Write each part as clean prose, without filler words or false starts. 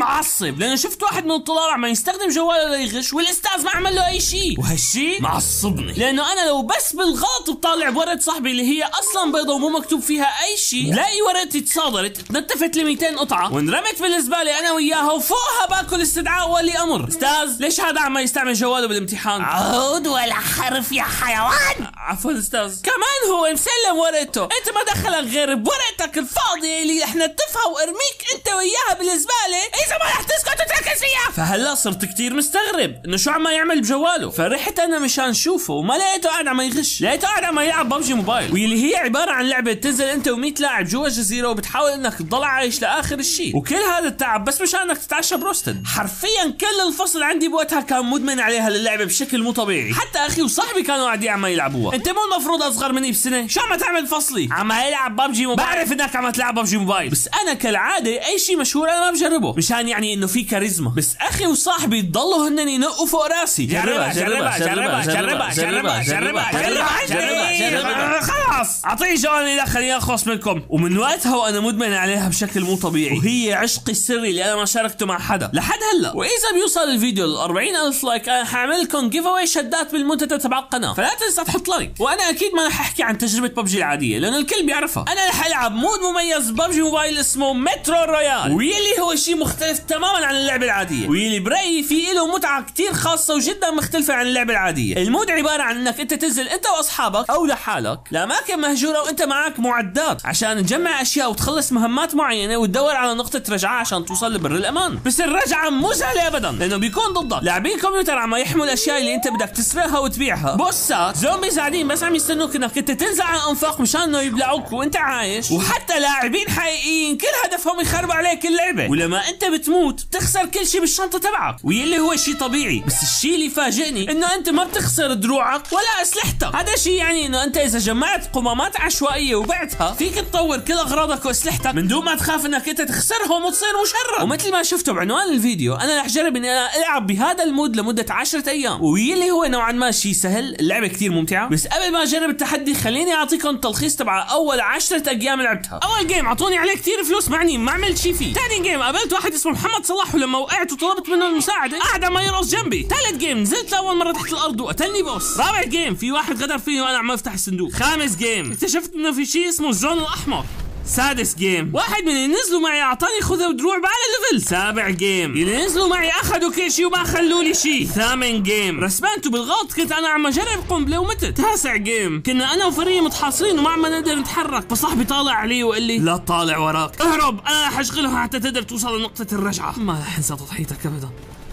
معصب لانه شفت واحد من الطلاب عم يستخدم جواله ليغش والاستاذ ما عمل له اي شيء، وهالشيء معصبني لانه انا لو بس بالغلط بطالع بورقه صاحبي اللي هي اصلا بيضة ومو مكتوب فيها اي شيء، بلاقي ورقتي تصادرت تنتفت ل 200 قطعه وانرمت في الزباله انا وياها، وفوقها باكل استدعاء ولي امر. استاذ ليش هذا عم يستعمل جواله بالامتحان؟ عود ولا حرف يا حيوان. عفوا استاذ. كمان هو مسلم ورقته، انت ما دخلك غير بورقتك الفاضيه اللي احنا نتفها وارميك انت وياها بالزباله، اذا ما رح تسكت وتركز فيها. فهلا صرت كتير مستغرب انه شو عم يعمل بجواله، فرحت انا مشان شوفه وما لقيته قاعد عم يغش، لقيته قاعد عم يلعب ببجي موبايل، واللي هي عباره عن لعبه تنزل انت و100 لاعب جوا جزيره وبتحاول انك تضل عايش لاخر الشيء، وكل هذا التعب بس مشان انك تتعشى بروستد. حرفيا كل الفصل عندي بوقتها كان مدمن عليها اللعبه بشكل مو طبيعي، حتى اخي وصاحبي كانوا قاعدين عم يلعبوها. انت مو المفروض اصغر مني بسنه؟ شو عم تعمل فصلي؟ عم يلعب ببجي موبايل. بعرف انك عم تلعب ببجي موبايل، بس انا كالعاده اي شيء مشهور انا ما بجربه مشان يعني انه في كاريزما، بس اخي وصاحبي ضلوا هن ينقوا فوق راسي. جربها جربها جربها جربها جربها جربها جربها جربها خلاص اعطيني جوال اللي خليني اخلص منكم. ومن وقتها وانا مدمن عليها بشكل مو طبيعي، وهي عشقي السري اللي انا ما شاركته مع حدا لحد هلا. واذا بيوصل الفيديو ل 40,000 لايك انا حاعمل لكم جيف اواي شدات بالمنتدى تبع القناه، فلا تنسى تحط لايك. وانا اكيد ما رح احكي عن تجربه ببجي العاديه لانه الكل بيعرفها، انا رح العب مود مميز ببجي موبايل اسمه مترو رويال، واللي هو شيء مختلف تماما عن اللعبه العاديه، واللي برايي فيه له متعه كتير خاصه وجدا مختلفه عن اللعبه العاديه. المود عباره عن انك انت تنزل انت واصحابك او لحالك لاماكن مهجوره وانت معك معدات عشان تجمع اشياء وتخلص مهمات معينه وتدور على نقطه رجعه عشان توصل لبر الامان. بس الرجعه مو سهله ابدا لانه بيكون ضدك لاعبين كمبيوتر عم يحموا الاشياء اللي انت بدك تسرقها وتبيعها، بوسات زومبيز قاعدين بس عم يستنوك انك انت تنزل على الانفاق مشان انه يبلعوك وانت عايش، وحتى لاعبين حقيقيين كل هدفهم يخربوا عليك اللعبه، ولما انت بتموت بتخسر كل شيء بالشنطه تبعك، واللي هو شيء طبيعي. بس الشيء اللي فاجئني انه انت ما بتخسر دروعك ولا اسلحتك، هذا شيء يعني انه انت اذا جمعت قمامات عشوائيه وبعتها فيك تطور كل اغراضك واسلحتك من دون ما تخاف انك انت تخسرهم وتصير مشرد. ومثل ما شفتوا بعنوان الفيديو انا رح جرب اني انا العب بهذا المود لمده 10 ايام، واللي هو نوعا ما شيء سهل، اللعبه كثير ممتعه. بس قبل ما اجرب التحدي خليني اعطيكم التلخيص تبع اول 10 ايام لعبتها. اول جيم اعطوني عليه كثير فلوس معني ما عملت شيء فيه. ثاني جيم قابلت واحد اسمه محمد صلاح ولما وقعت وطلبت منه المساعده قاعد عم يرقص جنبي. ثالث جيم نزلت لاول مره تحت الارض وقتلني بوس. رابع جيم في واحد غدر فيني وانا عم افتح الصندوق. خامس جيم اكتشفت انه في شيء اسمه الزون الاحمر. سادس جيم واحد من اللي نزلوا معي اعطاني خذ ودروع بعلى الليفل. سابع جيم اللي نزلوا معي اخذوا كل شيء وما خلوا لي شيء. ثامن جيم رسبانته بالغلط كنت انا عم اجرب قنبله ومتت. تاسع جيم كنا انا وفريقي متحاصرين وما عم نقدر نتحرك، فصاحبي طالع علي وقال لي لا تطالع وراك اهرب انا رح اشغلها حتى تقدر توصل لنقطه الرجعه. ما رح انسى تضحيتك ابدا.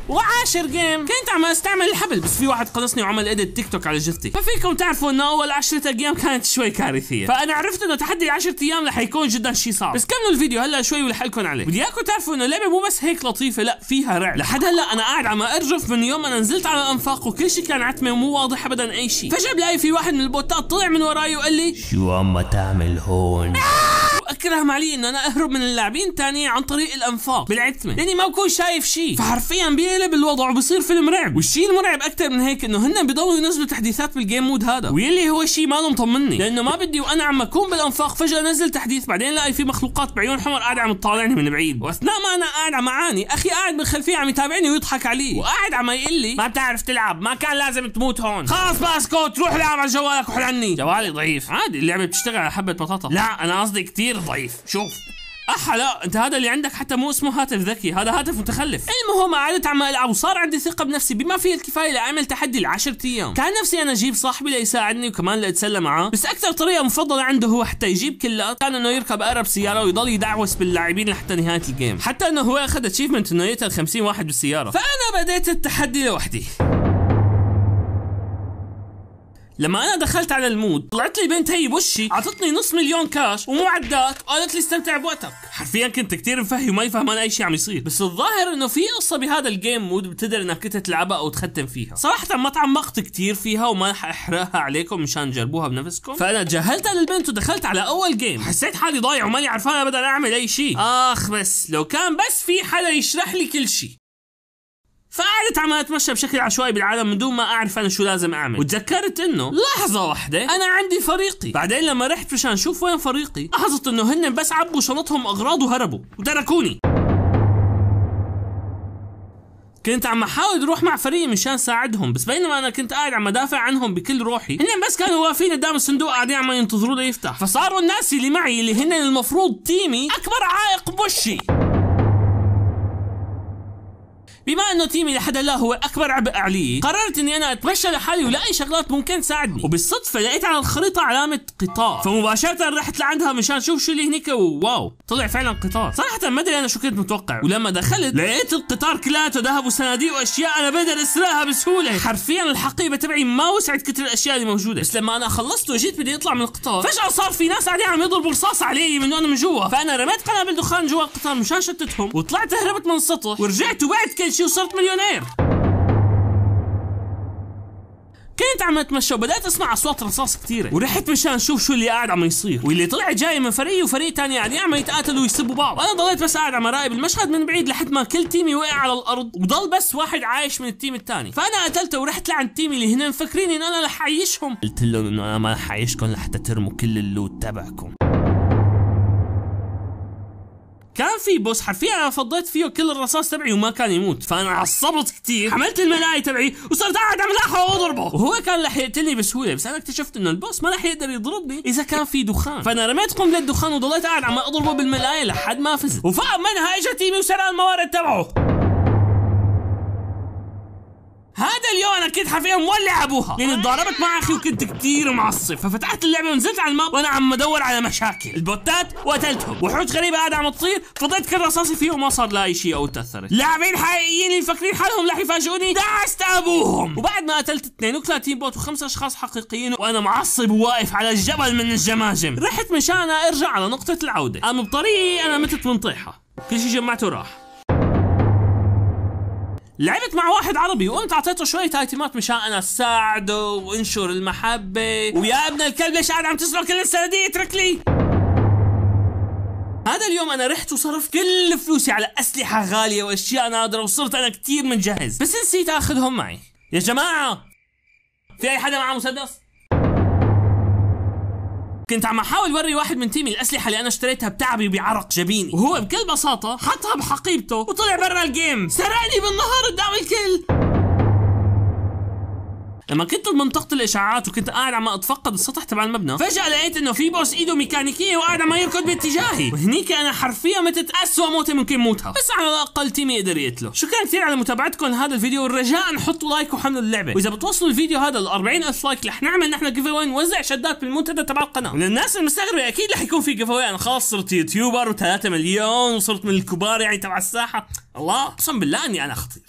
وعاشر جيم كنت عم استعمل الحبل بس في واحد قنصني وعمل اديت تيك توك على جثتي، ففيكم تعرفوا انه اول 10 ايام كانت شوي كارثيه، فانا عرفت انه تحدي 10 ايام رح يكون جدا شيء صعب. بس كملوا الفيديو هلا شوي ورح لكم عليه. بدي اياكم تعرفوا انه اللعبه مو بس هيك لطيفه، لا فيها رعب. لحد هلا انا قاعد عم ارجف من يوم انا نزلت على الانفاق وكل شيء كان عتمه ومو واضح ابدا اي شيء. فجاه بلاقي في واحد من البوتات طلع من وراي وقال لي شو عم تعمل هون؟ واكره علي انه انا اهرب من اللاعبين الثانيين عن طريق الانفاق بالعتمه لاني ما بكون شايف شيء، فحرفيا بيقلب الوضع وبصير فيلم رعب. والشيء المرعب اكثر من هيك انه هن بيضلوا ينزلوا تحديثات بالجيم مود هذا، واللي هو شيء ما مطمني لانه ما بدي وانا عم اكون بالانفاق فجاه نزل تحديث بعدين لاقي في مخلوقات بعيون حمر قاعده عم تطالعني من بعيد، واثناء ما انا قاعد عم اعاني اخي قاعد بالخلفيه عم يتابعني ويضحك علي وقاعد عم يقول لي ما بتعرف تلعب ما كان لازم تموت هون، خلاص باسكت روح العب على جوالك وحل عني. جوالي ضعيف عادي اللعبه بتشتغل على حبه بطاطا. لا انا قصدي كثير ضعيف. شوف لا انت هذا اللي عندك حتى مو اسمه هاتف ذكي، هذا هاتف متخلف. المهم قعدت عم العب وصار عندي ثقه بنفسي بما فيه الكفايه لاعمل تحدي ل10 ايام. كان نفسي انا اجيب صاحبي ليساعدني وكمان لاتسلى معاه، بس اكثر طريقه مفضله عنده هو حتى يجيب كلات كان انه يركب اقرب سياره ويضل يدعوس باللاعبين لحتى نهايه الجيم، حتى انه هو اخذ اتشيفمنت انه يقتل 50 واحد بالسياره. فانا بديت التحدي لوحدي. لما انا دخلت على المود طلعت لي بنت هي بوشي عطتني نص مليون كاش ومعدات وقالت لي استمتع بوقتك. حرفيا كنت كتير مفهم وما يفهمان اي شيء عم يصير، بس الظاهر انه في قصه بهذا الجيم مود بتقدر انك انت تلعبها او تختم فيها. صراحه ما تعمقت كتير فيها وما رح احرقها عليكم مشان تجربوها بنفسكم، فانا تجاهلتها للبنت ودخلت على اول جيم. حسيت حالي ضايع وماني عرفان ابدا اعمل اي شيء. بس لو كان بس في حدا يشرح لي كل شيء. فقعدت عم اتمشى بشكل عشوائي بالعالم من دون ما اعرف انا شو لازم اعمل، وتذكرت انه لحظه واحده انا عندي فريقي. بعدين لما رحت مشان اشوف وين فريقي لاحظت انه هن بس عبوا شنطهم اغراض وهربوا وتركوني. كنت عم احاول اروح مع فريقي مشان ساعدهم، بس بينما انا كنت قاعد عم ادافع عنهم بكل روحي، هن بس كانوا واقفين قدام الصندوق قاعدين عم ينتظروا له يفتح. فصاروا الناس اللي معي اللي هن المفروض تيمي اكبر عائق بوشي. بما انه تيمي لحد لا هو اكبر عبء علي، قررت اني انا اتمشى لحالي ولاقي شغلات ممكن تساعدني، وبالصدفه لقيت على الخريطه علامه قطار، فمباشره رحت لعندها مشان اشوف شو اللي هنيك، وواو طلع فعلا قطار. صراحه ما ادري انا شو كنت متوقع، ولما دخلت لقيت القطار كلاته ذهب وصناديق واشياء انا بقدر اسرقها بسهوله. حرفيا الحقيبه تبعي ما وسعت كثر الاشياء اللي موجوده. بس لما انا خلصت وجيت بدي اطلع من القطار، فجاه صار في ناس قاعدين عم يضربوا رصاص علي من وانا من جوا، فانا رميت قنابل دخان جوا القطار مشان شتتهم، وطلعت هربت من السطح ورجعت وبعت كل شيء وصرت مليونير. كنت عم اتمشى وبدأت اسمع اصوات رصاص كثيره، ورحت مشان اشوف شو اللي قاعد عم يصير، واللي طلع جاي من فريقي وفريق ثاني قاعدين عم يتقاتلوا ويسبوا بعض. وانا ضليت بس قاعد عم اراقب المشهد من بعيد لحد ما كل تيمي وقع على الارض وضل بس واحد عايش من التيم الثاني. فانا قتلته ورحت لعند تيمي اللي هن مفكرين ان انا رح اعيشهم. قلت لهم انه انا ما رح اعيشكم لحتى ترموا كل اللوت تبعكم. كان في بوس حرفيا انا فضيت فيه كل الرصاص تبعي وما كان يموت، فانا عصبت كثير، حملت الملاي تبعي وصرت قاعد عم لاحقه واضربه، وهو كان رح يقتلني بسهوله، بس انا اكتشفت انه البوس ما رح يقدر يضربني اذا كان في دخان، فانا رميت قنبله دخان وضليت قاعد عم اضربه بالملايه لحد ما فزت، وفاق منها اجى تيمي وسرق الموارد تبعه. هذا اليوم انا كنت حرفيا مولع ابوها، لاني تضاربت مع اخي وكنت كثير معصب، ففتحت اللعبه ونزلت على الماب وانا عم ادور على مشاكل البوتات وقتلتهم، وحوش غريبه قاعده عم تصير فضيت كل رصاصي فيه وما صار لا شيء او تاثرت. لاعبين حقيقيين اللي مفكرين حالهم رح يفاجئوني دعست ابوهم، وبعد ما قتلت 32 بوت و5 اشخاص حقيقيين وانا معصب وواقف على الجبل من الجماجم، رحت مشان ارجع على نقطه العوده. قام بطريقي انا متت من طيحه، كل شيء جمعته راح. لعبت مع واحد عربي وقمت اعطيته شوية ايتمات مشان انا اساعده وانشر المحبة، ويا ابن الكلب ليش قاعد عم تسرق كل الصناديق اترك لي. هذا اليوم انا رحت وصرفت كل فلوسي على اسلحة غالية واشياء نادرة، وصرت انا كثير منجهز، بس نسيت اخذهم معي. يا جماعة في اي حدا معه مسدس؟ كنت عم احاول وري واحد من تيمي الاسلحه اللي انا اشتريتها بتعبي وبعرق جبيني، وهو بكل بساطه حطها بحقيبته وطلع برا الجيم، سرقني بالنهار قدام الكل. لما كنت بمنطقة الاشعاعات وكنت قاعد عم اتفقد السطح تبع المبنى، فجأة لقيت انه في بوس ايده ميكانيكية وقاعد عم يركض باتجاهي، وهنيك انا حرفيا متت اسوأ موتة ممكن موتها، بس على الاقل تيمي قدر يقتله. شكرا كثير على متابعتكم لهذا الفيديو، والرجاء حطوا لايك وحملوا اللعبة، واذا بتوصلوا الفيديو هذا ل 40,000 لايك رح نعمل نحن جيف اواي نوزع شدات بالمنتدى تبع القناة. وللناس المستغربة اكيد رح يكون في جيف اواي، انا خلاص صرت يوتيوبر و3 مليون وصرت من الكبار يعني تبع الساحة. الله اقسم بالله اني انا خطير.